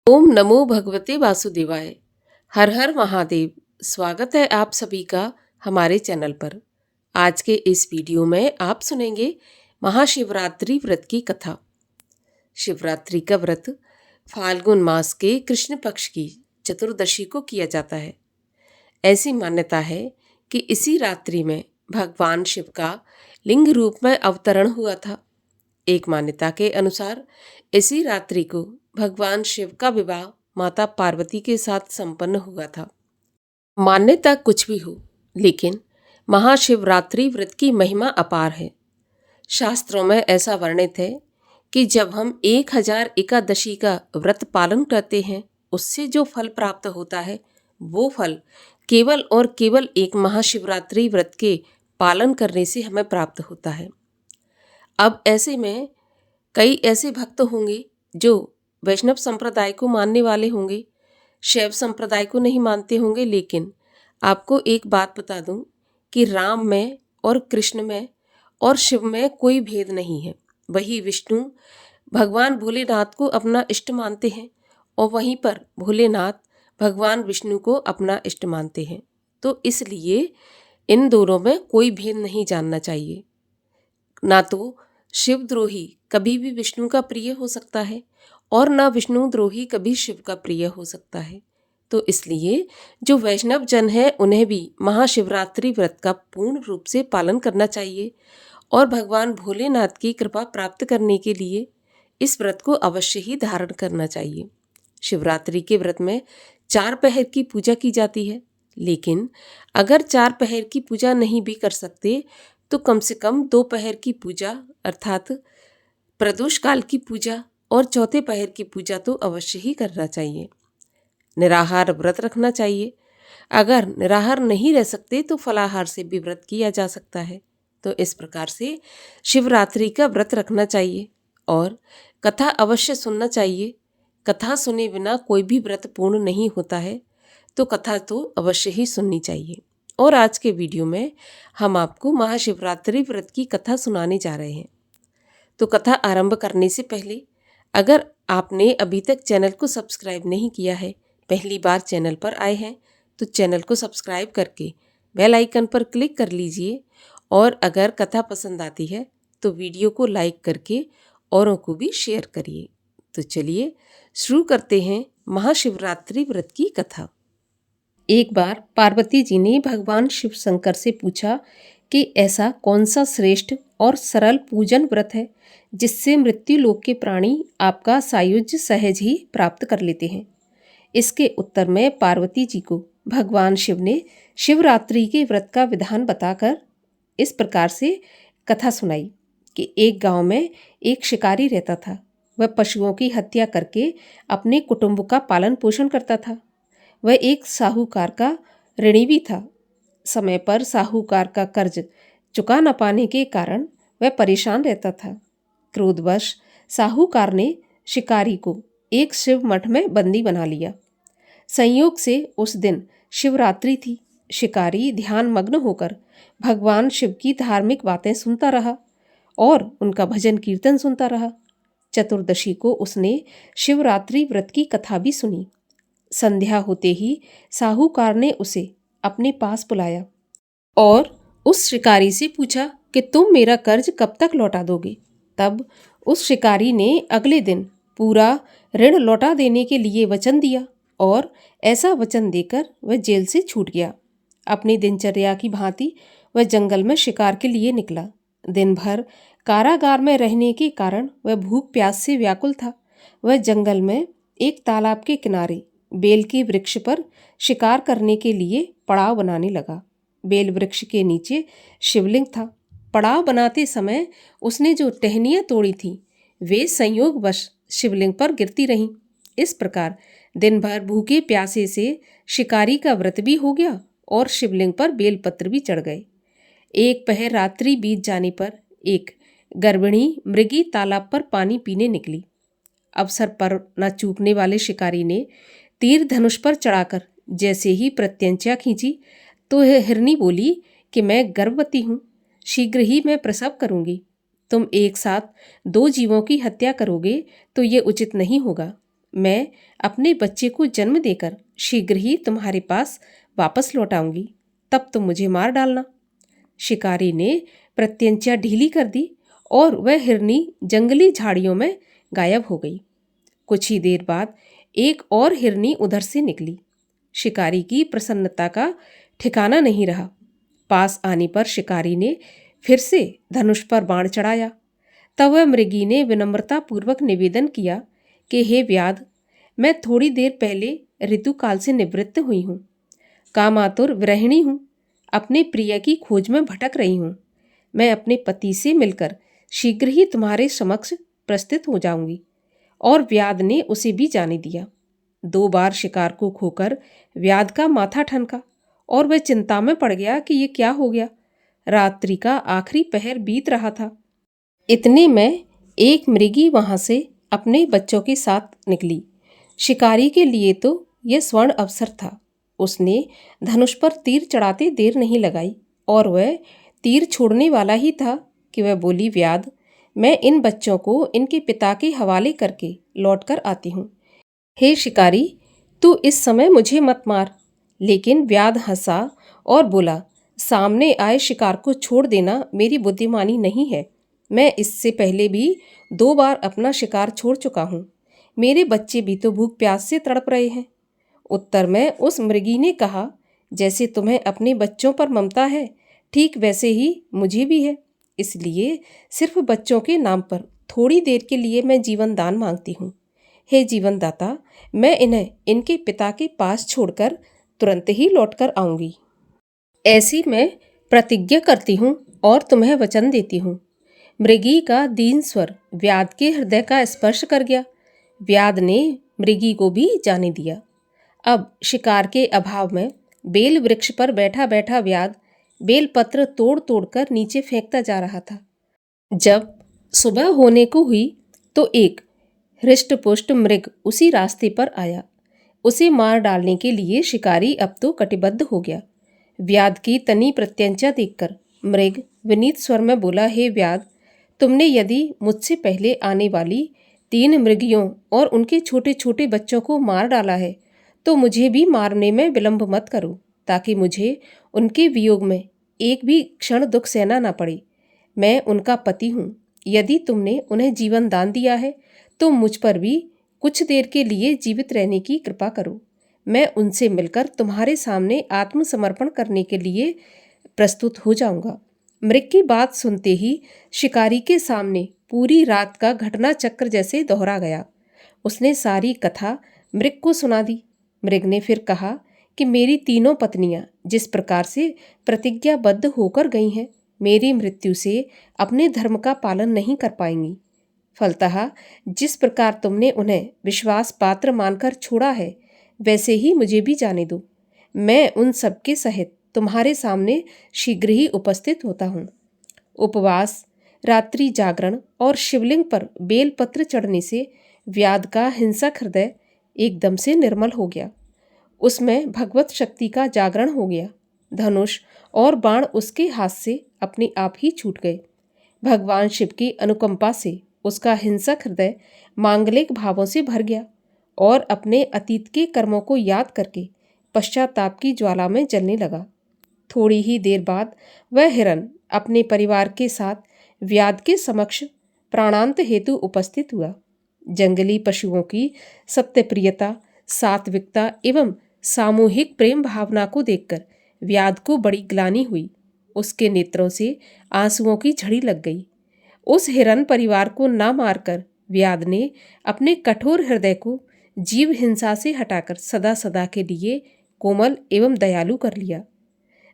ओम नमो भगवते वासुदेवाय। हर हर महादेव। स्वागत है आप सभी का हमारे चैनल पर। आज के इस वीडियो में आप सुनेंगे महाशिवरात्रि व्रत की कथा। शिवरात्रि का व्रत फाल्गुन मास के कृष्ण पक्ष की चतुर्दशी को किया जाता है। ऐसी मान्यता है कि इसी रात्रि में भगवान शिव का लिंग रूप में अवतरण हुआ था। एक मान्यता के अनुसार इसी रात्रि को भगवान शिव का विवाह माता पार्वती के साथ संपन्न हुआ था। मान्यता कुछ भी हो, लेकिन महाशिवरात्रि व्रत की महिमा अपार है। शास्त्रों में ऐसा वर्णित है कि जब हम 1000 एकादशी का व्रत पालन करते हैं, उससे जो फल प्राप्त होता है वो फल केवल और केवल एक महाशिवरात्रि व्रत के पालन करने से हमें प्राप्त होता है। अब ऐसे में कई ऐसे भक्त होंगे जो वैष्णव संप्रदाय को मानने वाले होंगे, शैव संप्रदाय को नहीं मानते होंगे, लेकिन आपको एक बात बता दूं कि राम में और कृष्ण में और शिव में कोई भेद नहीं है। वही विष्णु भगवान भोलेनाथ को अपना इष्ट मानते हैं और वहीं पर भोलेनाथ भगवान विष्णु को अपना इष्ट मानते हैं। तो इसलिए इन दोनों में कोई भेद नहीं जानना चाहिए। ना तो शिवद्रोही कभी भी विष्णु का प्रिय हो सकता है और ना विष्णु द्रोही कभी शिव का प्रिय हो सकता है। तो इसलिए जो वैष्णव जन है उन्हें भी महाशिवरात्रि व्रत का पूर्ण रूप से पालन करना चाहिए और भगवान भोलेनाथ की कृपा प्राप्त करने के लिए इस व्रत को अवश्य ही धारण करना चाहिए। शिवरात्रि के व्रत में 4 पहर की पूजा की जाती है, लेकिन अगर 4 पहर की पूजा नहीं भी कर सकते तो कम से कम 2 पहर की पूजा अर्थात प्रदोष काल की पूजा और चौथे पहर की पूजा तो अवश्य ही करना चाहिए। निराहार व्रत रखना चाहिए। अगर निराहार नहीं रह सकते तो फलाहार से भी व्रत किया जा सकता है। तो इस प्रकार से शिवरात्रि का व्रत रखना चाहिए और कथा अवश्य सुनना चाहिए। कथा सुने बिना कोई भी व्रत पूर्ण नहीं होता है, तो कथा तो अवश्य ही सुननी चाहिए। और आज के वीडियो में हम आपको महाशिवरात्रि व्रत की कथा सुनाने जा रहे हैं। तो कथा आरंभ करने से पहले अगर आपने अभी तक चैनल को सब्सक्राइब नहीं किया है, पहली बार चैनल पर आए हैं, तो चैनल को सब्सक्राइब करके बेल आइकन पर क्लिक कर लीजिए। और अगर कथा पसंद आती है तो वीडियो को लाइक करके औरों को भी शेयर करिए। तो चलिए शुरू करते हैं महाशिवरात्रि व्रत की कथा। एक बार पार्वती जी ने भगवान शिव शंकर से पूछा कि ऐसा कौन सा श्रेष्ठ और सरल पूजन व्रत है जिससे मृत्यु लोक के प्राणी आपका सायुज्य सहज ही प्राप्त कर लेते हैं। इसके उत्तर में पार्वती जी को भगवान शिव ने शिवरात्रि के व्रत का विधान बताकर इस प्रकार से कथा सुनाई कि एक गांव में एक शिकारी रहता था। वह पशुओं की हत्या करके अपने कुटुंब का पालन पोषण करता था। वह एक साहूकार का ऋणी भी था। समय पर साहूकार का कर्ज चुका न पाने के कारण वह परेशान रहता था। क्रोधवश साहूकार ने शिकारी को एक शिव मठ में बंदी बना लिया। संयोग से उस दिन शिवरात्रि थी। शिकारी ध्यान मग्न होकर भगवान शिव की धार्मिक बातें सुनता रहा और उनका भजन कीर्तन सुनता रहा। चतुर्दशी को उसने शिवरात्रि व्रत की कथा भी सुनी। संध्या होते ही साहूकार ने उसे अपने पास बुलाया और उस शिकारी से पूछा कि तुम मेरा कर्ज कब तक लौटा दोगे। तब उस शिकारी ने अगले दिन पूरा ऋण लौटा देने के लिए वचन दिया और ऐसा वचन देकर वह जेल से छूट गया। अपनी दिनचर्या की भांति वह जंगल में शिकार के लिए निकला। दिन भर कारागार में रहने के कारण वह भूख प्यास से व्याकुल था। वह जंगल में एक तालाब के किनारे बेल के वृक्ष पर शिकार करने के लिए पड़ाव बनाने लगा। बेल वृक्ष के नीचे शिवलिंग था। पड़ाव बनाते समय उसने जो टहनियाँ तोड़ी थीं वे संयोगवश शिवलिंग पर गिरती रहीं। इस प्रकार दिन भर भूखे प्यासे से शिकारी का व्रत भी हो गया और शिवलिंग पर बेलपत्र भी चढ़ गए। एक पहर रात्रि बीत जाने पर एक गर्भिणी मृगी तालाब पर पानी पीने निकली। अवसर पर न चूकने वाले शिकारी ने तीर धनुष पर चढ़ाकर जैसे ही प्रत्यंचा खींची तो यह हिरनी बोली कि मैं गर्भवती हूँ, शीघ्र ही मैं प्रसव करूँगी। तुम एक साथ 2 जीवों की हत्या करोगे तो ये उचित नहीं होगा। मैं अपने बच्चे को जन्म देकर शीघ्र ही तुम्हारे पास वापस लौट आऊंगी, तब तुम मुझे मार डालना। शिकारी ने प्रत्यंचा ढीली कर दी और वह हिरनी जंगली झाड़ियों में गायब हो गई। कुछ ही देर बाद एक और हिरनी उधर से निकली। शिकारी की प्रसन्नता का ठिकाना नहीं रहा। पास आने पर शिकारी ने फिर से धनुष पर बाण चढ़ाया। तब वह मृगी ने विनम्रतापूर्वक निवेदन किया कि हे व्याध, मैं थोड़ी देर पहले ऋतुकाल से निवृत्त हुई हूँ। कामातुर विरहिणी हूँ, अपने प्रिय की खोज में भटक रही हूँ। मैं अपने पति से मिलकर शीघ्र ही तुम्हारे समक्ष प्रस्तुत हो जाऊंगी। और व्याध ने उसे भी जाने दिया। 2 बार शिकार को खोकर व्याध का माथा ठनका और वह चिंता में पड़ गया कि ये क्या हो गया। रात्रि का आखिरी पहर बीत रहा था। इतने में एक मृगी वहां से अपने बच्चों के साथ निकली। शिकारी के लिए तो यह स्वर्ण अवसर था। उसने धनुष पर तीर चढ़ाते देर नहीं लगाई और वह तीर छोड़ने वाला ही था कि वह बोली, व्याध, मैं इन बच्चों को इनके पिता के हवाले करके लौट कर आती हूँ। हे शिकारी, तू इस समय मुझे मत मार। लेकिन व्याध हंसा और बोला, सामने आए शिकार को छोड़ देना मेरी बुद्धिमानी नहीं है। मैं इससे पहले भी 2 बार अपना शिकार छोड़ चुका हूँ। मेरे बच्चे भी तो भूख प्यास से तड़प रहे हैं। उत्तर में उस मृगी ने कहा, जैसे तुम्हें अपने बच्चों पर ममता है, ठीक वैसे ही मुझे भी है। इसलिए सिर्फ बच्चों के नाम पर थोड़ी देर के लिए मैं जीवन दान मांगती हूँ। हे जीवन दाता, मैं इन्हें इनके पिता के पास छोड़कर तुरंत ही लौटकर आऊंगी। ऐसी मैं प्रतिज्ञा करती हूँ और तुम्हें वचन देती हूँ। मृगी का दीन स्वर व्याध के हृदय का स्पर्श कर गया। व्याध ने मृगी को भी जाने दिया। अब शिकार के अभाव में बेल वृक्ष पर बैठा बैठा व्याध बेलपत्र तोड़ तोड़कर नीचे फेंकता जा रहा था। जब सुबह होने को हुई तो एक हृष्टपुष्ट मृग उसी रास्ते पर आया। उसे मार डालने के लिए शिकारी अब तो कटिबद्ध हो गया। व्याध की तनी प्रत्यंचा देखकर मृग विनीत स्वर में बोला, हे व्याध, तुमने यदि मुझसे पहले आने वाली 3 मृगियों और उनके छोटे छोटे बच्चों को मार डाला है तो मुझे भी मारने में विलंब मत करो, ताकि मुझे उनके वियोग में एक भी क्षण दुख सहना ना पड़े। मैं उनका पति हूँ। यदि तुमने उन्हें जीवन दान दिया है तो मुझ पर भी कुछ देर के लिए जीवित रहने की कृपा करो। मैं उनसे मिलकर तुम्हारे सामने आत्मसमर्पण करने के लिए प्रस्तुत हो जाऊंगा। मृग की बात सुनते ही शिकारी के सामने पूरी रात का घटना चक्र जैसे दोहरा गया। उसने सारी कथा मृग को सुना दी। मृग ने फिर कहा कि मेरी 3 पत्नियां जिस प्रकार से प्रतिज्ञाबद्ध होकर गई हैं, मेरी मृत्यु से अपने धर्म का पालन नहीं कर पाएंगी। फलतः जिस प्रकार तुमने उन्हें विश्वास पात्र मानकर छोड़ा है, वैसे ही मुझे भी जाने दो। मैं उन सबके सहित तुम्हारे सामने शीघ्र ही उपस्थित होता हूँ। उपवास, रात्रि जागरण और शिवलिंग पर बेलपत्र चढ़ने से व्याध का हिंसक हृदय एकदम से निर्मल हो गया। उसमें भगवत शक्ति का जागरण हो गया। धनुष और बाण उसके हाथ से अपने आप ही छूट गए। भगवान शिव की अनुकंपा से उसका हिंसक हृदय मांगलिक भावों से भर गया और अपने अतीत के कर्मों को याद करके पश्चाताप की ज्वाला में जलने लगा। थोड़ी ही देर बाद वह हिरण अपने परिवार के साथ व्याध के समक्ष प्राणांत हेतु उपस्थित हुआ। जंगली पशुओं की सत्यप्रियता, सात्विकता एवं सामूहिक प्रेम भावना को देखकर व्याध को बड़ी ग्लानि हुई। उसके नेत्रों से आंसुओं की झड़ी लग गई। उस हिरण परिवार को न मारकर व्याध ने अपने कठोर हृदय को जीव हिंसा से हटाकर सदा सदा के लिए कोमल एवं दयालु कर लिया।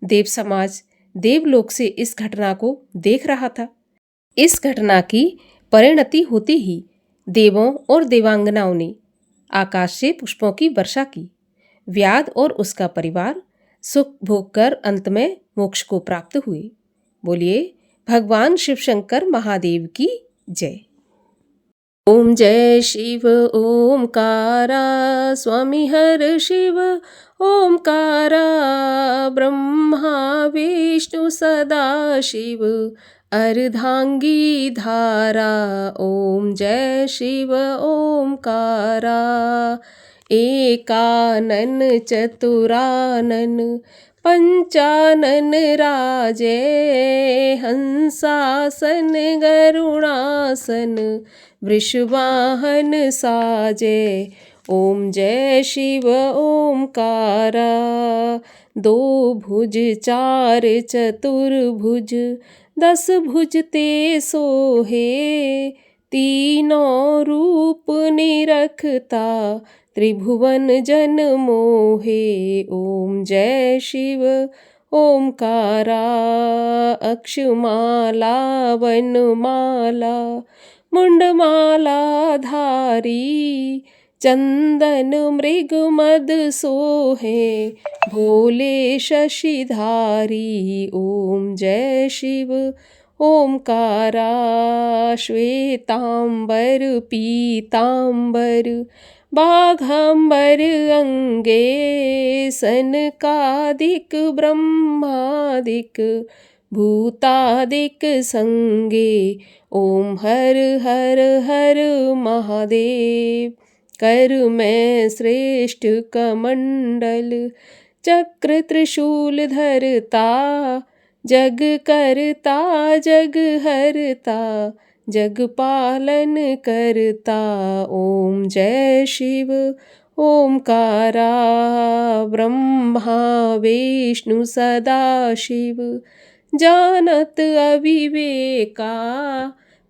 देव समाज देवलोक से इस घटना को देख रहा था। इस घटना की परिणति होते ही देवों और देवांगनाओं ने आकाश से पुष्पों की वर्षा की। व्याध और उसका परिवार सुख भोग कर अंत में मोक्ष को प्राप्त हुए। बोलिए भगवान शिव शंकर महादेव की जय। ओम जय शिव ओमकारा, स्वामी हर शिव ओमकारा, ब्रह्मा विष्णु सदा शिव अर्धांगी धारा। ओम जय शिव ओमकारा। एकानन चतुरानन पंचानन राजे। हंसासन गरुणासन वृषवाहन साजे। ओम जय शिव ओमकारा। दो भुज चार चतुर्भुज 10 भुज ते सोहे। तीनों रूप निरखता त्रिभुवन जन मोहे। ओम जय शिव ओमकारा। अक्षमाला वनमाला मुंडमाला धारी। चंदन मृग मद सोहे भोले शशिधारी। ओम जय शिव ओमकारा। श्वेतांबर पीतांबर बाघांबर अंगे। सनकादिक ब्रह्मादिक भूतादिक संगे। ओम हर हर हर महादेव। कर मैं श्रेष्ठ कमंडल चक्र त्रिशूल धरता। जग करता जग हरता जग पालन करता। ओम जय शिव ओमकारा। ब्रह्मा विष्णु सदाशिव जानत अविवेका।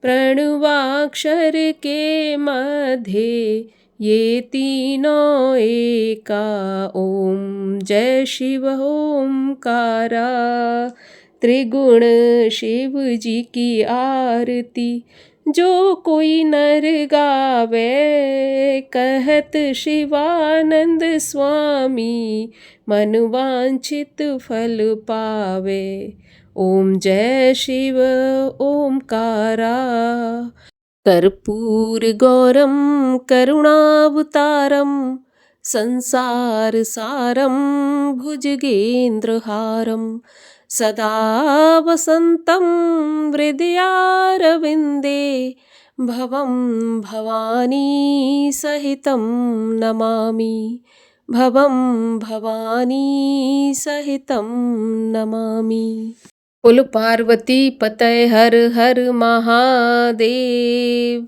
प्रणवाक्षर के मध्य ये तीनों एका। ओम जय शिव ओमकारा। त्रिगुण शिव जी की आरती जो कोई नर गावे। कहत शिवानंद स्वामी मन वांछित फल पावे। ओम जय शिव ओमकारा। कर्पूर गौरम करुणावतारम संसार सारम भुजगेन्द्रहारम। सदा वसन्तं हृदयारविन्दे। भवं भवानी सहितं नमामि। भवं भवानी सहितं नमामि। बोलो पार्वती पतय हर हर महादेव।